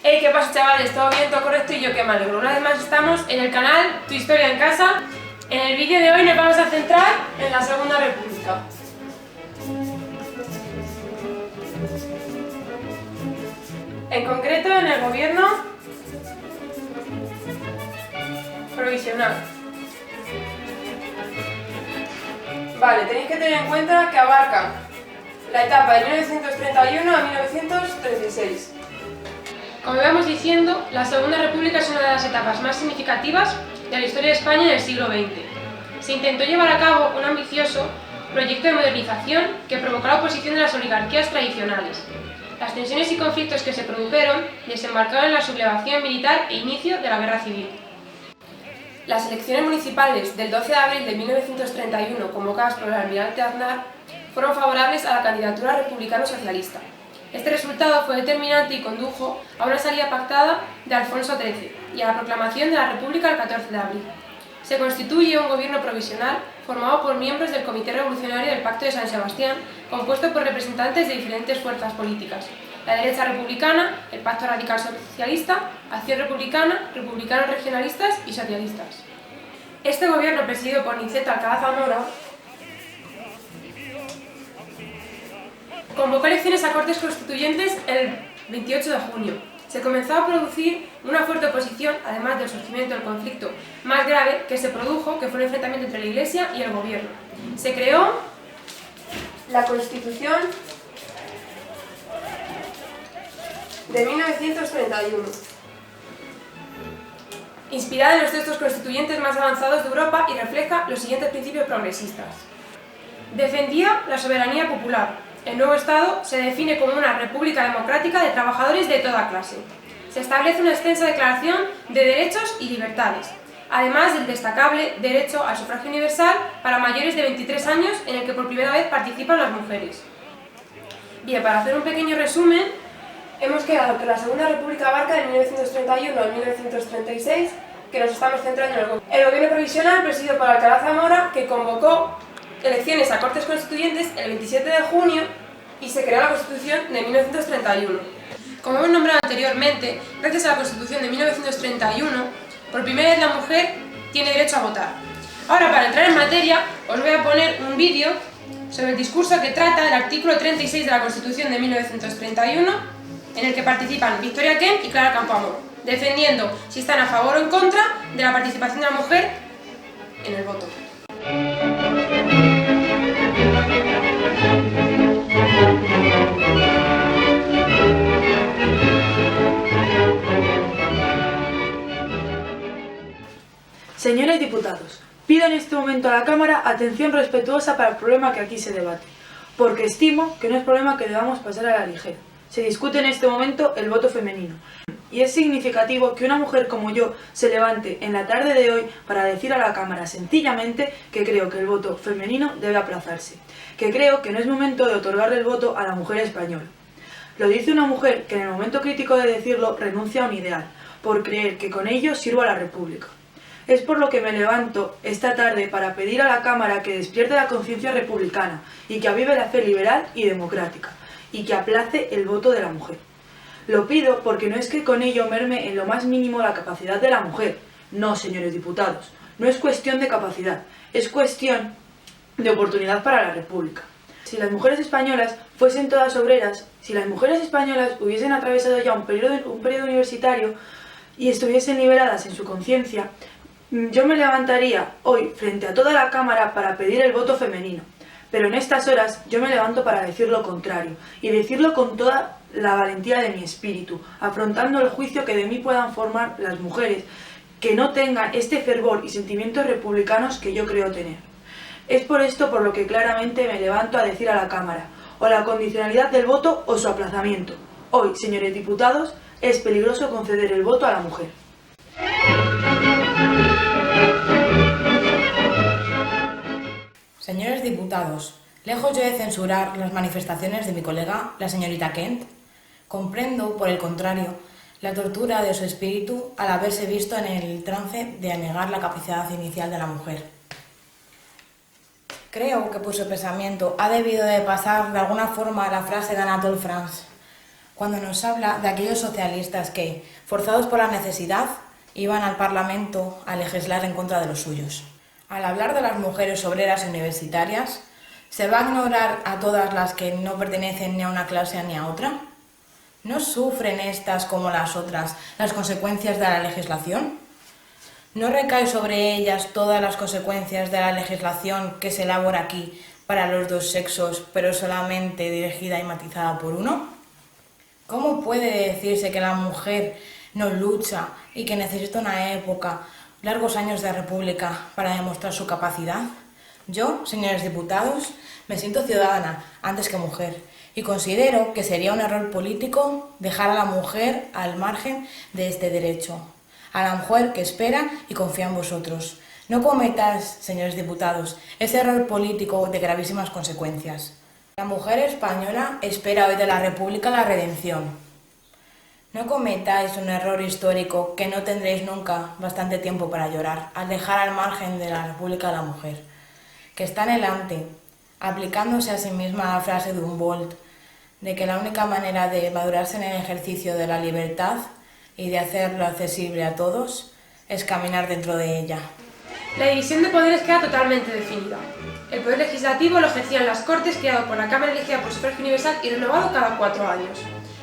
Hey, ¿qué pasa, chavales? ¿Todo bien? ¿Todo correcto? Y yo que me alegro. Una vez más estamos en el canal Tu Historia en Casa. En el vídeo de hoy nos vamos a centrar en la Segunda República. En concreto, en el gobierno provisional. Vale, tenéis que tener en cuenta que abarca la etapa de 1931 a 1936. Como íbamos diciendo, la Segunda República es una de las etapas más significativas de la historia de España en el siglo XX. Se intentó llevar a cabo un ambicioso proyecto de modernización que provocó la oposición de las oligarquías tradicionales. Las tensiones y conflictos que se produjeron desembarcaron en la sublevación militar e inicio de la Guerra Civil. Las elecciones municipales del 12 de abril de 1931, convocadas por el almirante Aznar, fueron favorables a la candidatura republicano-socialista. Este resultado fue determinante y condujo a una salida pactada de Alfonso XIII y a la proclamación de la República el 14 de abril. Se constituye un gobierno provisional formado por miembros del Comité Revolucionario del Pacto de San Sebastián, compuesto por representantes de diferentes fuerzas políticas: la derecha republicana, el Pacto Radical Socialista, Acción Republicana, republicanos regionalistas y socialistas. Este gobierno, presidido por Niceto Alcalá Zamora, convocó elecciones a Cortes Constituyentes el 28 de junio. Se comenzó a producir una fuerte oposición, además del surgimiento del conflicto más grave que se produjo, que fue el enfrentamiento entre la Iglesia y el gobierno. Se creó la Constitución de 1931, inspirada en los textos constituyentes más avanzados de Europa, y refleja los siguientes principios progresistas. Defendía la soberanía popular. El nuevo Estado se define como una república democrática de trabajadores de toda clase. Se establece una extensa declaración de derechos y libertades, además del destacable derecho al sufragio universal para mayores de 23 años, en el que por primera vez participan las mujeres. Bien, para hacer un pequeño resumen, hemos quedado que la Segunda República abarca de 1931 a 1936, que nos estamos centrando en el gobierno provisional presidido por Alcalá Zamora, que convocó elecciones a Cortes Constituyentes el 27 de junio y se creó la Constitución de 1931. Como hemos nombrado anteriormente, gracias a la Constitución de 1931, por primera vez la mujer tiene derecho a votar. Ahora, para entrar en materia, os voy a poner un vídeo sobre el discurso que trata el artículo 36 de la Constitución de 1931, en el que participan Victoria Kent y Clara Campoamor, defendiendo si están a favor o en contra de la participación de la mujer en el voto. Señores diputados, pido en este momento a la Cámara atención respetuosa para el problema que aquí se debate, porque estimo que no es problema que debamos pasar a la ligera. Se discute en este momento el voto femenino, y es significativo que una mujer como yo se levante en la tarde de hoy para decir a la Cámara sencillamente que creo que el voto femenino debe aplazarse, que creo que no es momento de otorgarle el voto a la mujer española. Lo dice una mujer que en el momento crítico de decirlo renuncia a un ideal, por creer que con ello sirvo a la República. Es por lo que me levanto esta tarde para pedir a la Cámara que despierte la conciencia republicana y que avive la fe liberal y democrática, y que aplace el voto de la mujer. Lo pido porque no es que con ello merme en lo más mínimo la capacidad de la mujer. No, señores diputados, no es cuestión de capacidad, es cuestión de oportunidad para la República. Si las mujeres españolas fuesen todas obreras, si las mujeres españolas hubiesen atravesado ya un periodo universitario y estuviesen liberadas en su conciencia, yo me levantaría hoy frente a toda la Cámara para pedir el voto femenino. Pero en estas horas yo me levanto para decir lo contrario, y decirlo con toda la valentía de mi espíritu, afrontando el juicio que de mí puedan formar las mujeres que no tengan este fervor y sentimientos republicanos que yo creo tener. Es por esto por lo que claramente me levanto a decir a la Cámara, o la condicionalidad del voto o su aplazamiento. Hoy, señores diputados, es peligroso conceder el voto a la mujer. Señores diputados, lejos yo de censurar las manifestaciones de mi colega, la señorita Kent, comprendo, por el contrario, la tortura de su espíritu al haberse visto en el trance de negar la capacidad inicial de la mujer. Creo que por su pensamiento ha debido de pasar de alguna forma la frase de Anatole France: cuando nos habla de aquellos socialistas que, forzados por la necesidad, iban al Parlamento a legislar en contra de los suyos. Al hablar de las mujeres obreras y universitarias, ¿se va a ignorar a todas las que no pertenecen ni a una clase ni a otra? ¿No sufren estas, como las otras, las consecuencias de la legislación? ¿No recae sobre ellas todas las consecuencias de la legislación que se elabora aquí para los dos sexos, pero solamente dirigida y matizada por uno? ¿Cómo puede decirse que la mujer no lucha y que necesita una época, largos años de república para demostrar su capacidad? Yo, señores diputados, me siento ciudadana antes que mujer y considero que sería un error político dejar a la mujer al margen de este derecho. A la mujer que espera y confía en vosotros. No cometáis, señores diputados, ese error político de gravísimas consecuencias. La mujer española espera hoy de la República la redención. No cometáis un error histórico que no tendréis nunca bastante tiempo para llorar al dejar al margen de la República a la mujer, que está anhelante, aplicándose a sí misma la frase de Humboldt, de que la única manera de madurarse en el ejercicio de la libertad y de hacerlo accesible a todos es caminar dentro de ella. La división de poderes queda totalmente definida. El poder legislativo lo ejercían las Cortes, creado por la Cámara elegida por sufragio universal y renovado cada 4 años.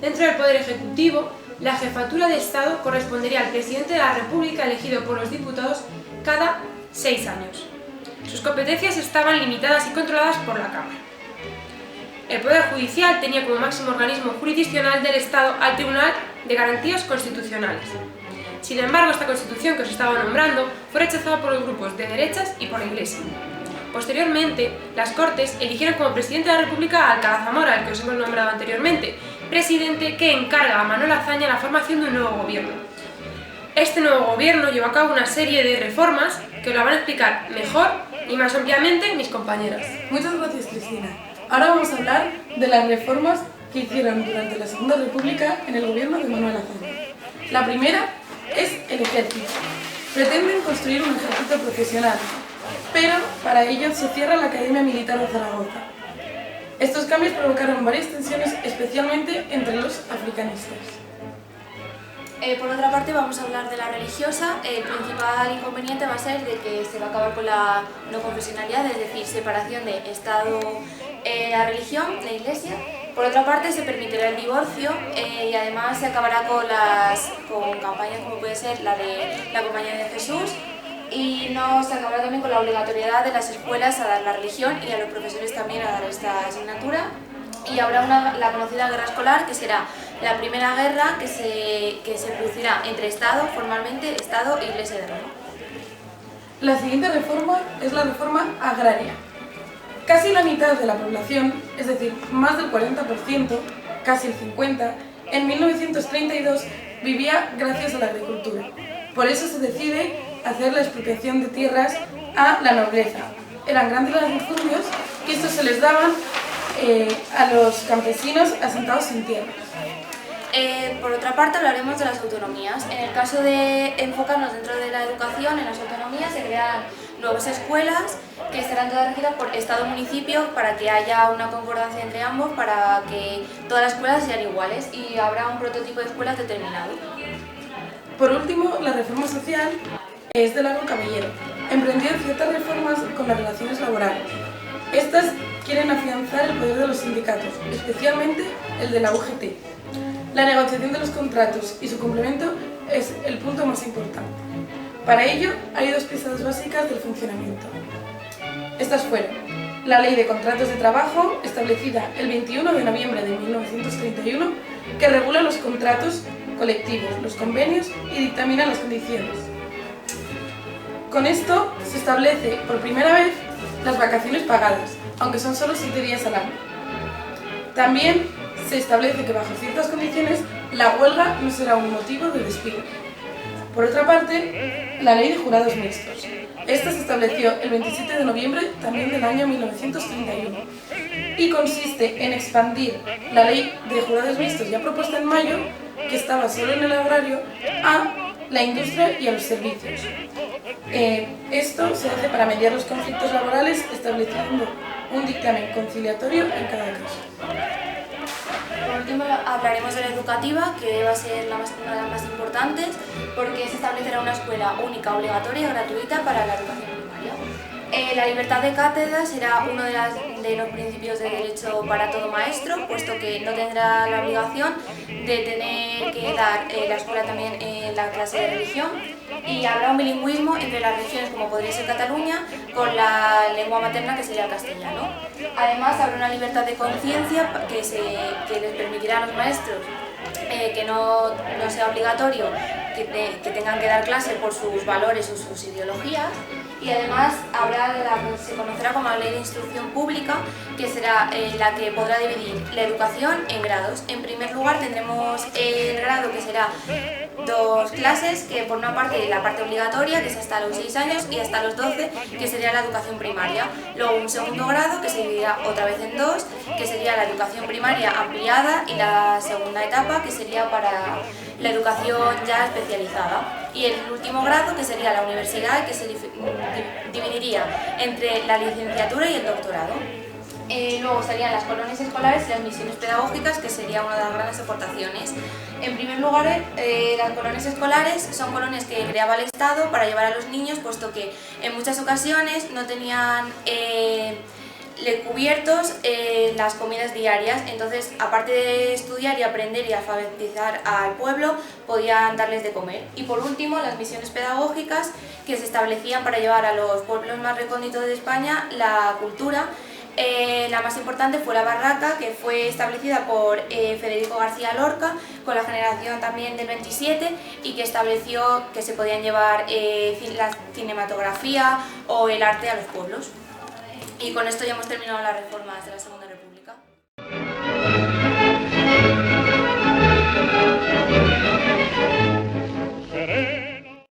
Dentro del poder ejecutivo, la jefatura de Estado correspondería al presidente de la República elegido por los diputados cada 6 años. Sus competencias estaban limitadas y controladas por la Cámara. El Poder Judicial tenía como máximo organismo jurisdiccional del Estado al Tribunal de Garantías Constitucionales. Sin embargo, esta Constitución que os estaba nombrando fue rechazada por los grupos de derechas y por la Iglesia. Posteriormente, las Cortes eligieron como presidente de la República a Alcalá Zamora, al que os hemos nombrado anteriormente, presidente que encarga a Manuel Azaña la formación de un nuevo gobierno. Este nuevo gobierno llevó a cabo una serie de reformas que os la van a explicar mejor y más ampliamente mis compañeras. Muchas gracias, Cristina. Ahora vamos a hablar de las reformas que hicieron durante la Segunda República en el gobierno de Manuel Azaña. La primera es el ejército. Pretenden construir un ejército profesional, pero para ello se cierra la Academia Militar de Zaragoza. Estos cambios provocaron varias tensiones, especialmente entre los africanistas. Por otra parte, vamos a hablar de la religiosa. El principal inconveniente va a ser de que se va a acabar con la no confesionalidad, es decir, separación de Estado, la religión, la Iglesia. Por otra parte, se permitirá el divorcio y además se acabará con campañas como puede ser la de la Compañía de Jesús, y se acabará también con la obligatoriedad de las escuelas a dar la religión y a los profesores también a dar esta asignatura. Y habrá la conocida guerra escolar, que será la primera guerra que se producirá entre Estado, formalmente Estado e Iglesia de Roma. La siguiente reforma es la reforma agraria. Casi la mitad de la población, es decir, más del 40%, casi el 50%, en 1932 vivía gracias a la agricultura. Por eso se decide hacer la expropiación de tierras a la nobleza. Eran grandes latifundios que estos se les daban a los campesinos asentados sin tierras. Por otra parte, hablaremos de las autonomías. En el caso de enfocarnos dentro de la educación, en las autonomías se crearán nuevas escuelas que estarán todas regidas por Estado-municipio para que haya una concordancia entre ambos, para que todas las escuelas sean iguales y habrá un prototipo de escuelas determinado. Por último, la reforma social es de Largo Caballero. Emprendieron ciertas reformas con las relaciones laborales. Estas quieren afianzar el poder de los sindicatos, especialmente el de la UGT. La negociación de los contratos y su complemento es el punto más importante. Para ello, hay dos piezas básicas del funcionamiento. Estas fueron la Ley de Contratos de Trabajo, establecida el 21 de noviembre de 1931, que regula los contratos colectivos, los convenios y dictamina las condiciones. Con esto se establece por primera vez las vacaciones pagadas, aunque son solo 7 días al año. También se establece que bajo ciertas condiciones la huelga no será un motivo de despido. Por otra parte, la Ley de Jurados Mixtos. Esta se estableció el 27 de noviembre también del año 1931 y consiste en expandir la Ley de Jurados Mixtos ya propuesta en mayo, que estaba solo en el agrario, a la industria y a los servicios. Esto se hace para mediar los conflictos laborales, estableciendo un dictamen conciliatorio en cada caso. Por último hablaremos de la educativa, que va a ser una de las más importantes, porque se establecerá una escuela única, obligatoria y gratuita para la educación primaria. La libertad de cátedra será uno de los principios de derecho para todo maestro, puesto que no tendrá la obligación de tener que dar la escuela también la clase de religión, y habrá un bilingüismo entre las regiones, como podría ser Cataluña, con la lengua materna, que sería el castellano. Además, habrá una libertad de conciencia que les permitirá a los maestros que no sea obligatorio que tengan que dar clase por sus valores o sus ideologías. Y además se conocerá como la Ley de Instrucción Pública, que será la que podrá dividir la educación en grados. En primer lugar tendremos el grado, que será 2 clases, que por una parte la parte obligatoria, que es hasta los 6 años, y hasta los 12, que sería la educación primaria. Luego un segundo grado, que se dividirá otra vez en 2, que sería la educación primaria ampliada, y la segunda etapa, que sería para la educación ya especializada. Y el último grado, que sería la universidad, que se dividiría entre la licenciatura y el doctorado. Luego serían las colonias escolares y las misiones pedagógicas, que sería una de las grandes aportaciones. En primer lugar, las colonias escolares son colonias que creaba el Estado para llevar a los niños, puesto que en muchas ocasiones no tenían cubiertos las comidas diarias. Entonces, aparte de estudiar y aprender y alfabetizar al pueblo, podían darles de comer. Y por último, las misiones pedagógicas, que se establecían para llevar a los pueblos más recónditos de España la cultura. La más importante fue la Barraca, que fue establecida por Federico García Lorca, con la generación también del 27, y que estableció que se podían llevar la cinematografía o el arte a los pueblos. Y con esto ya hemos terminado las reformas de la Segunda República.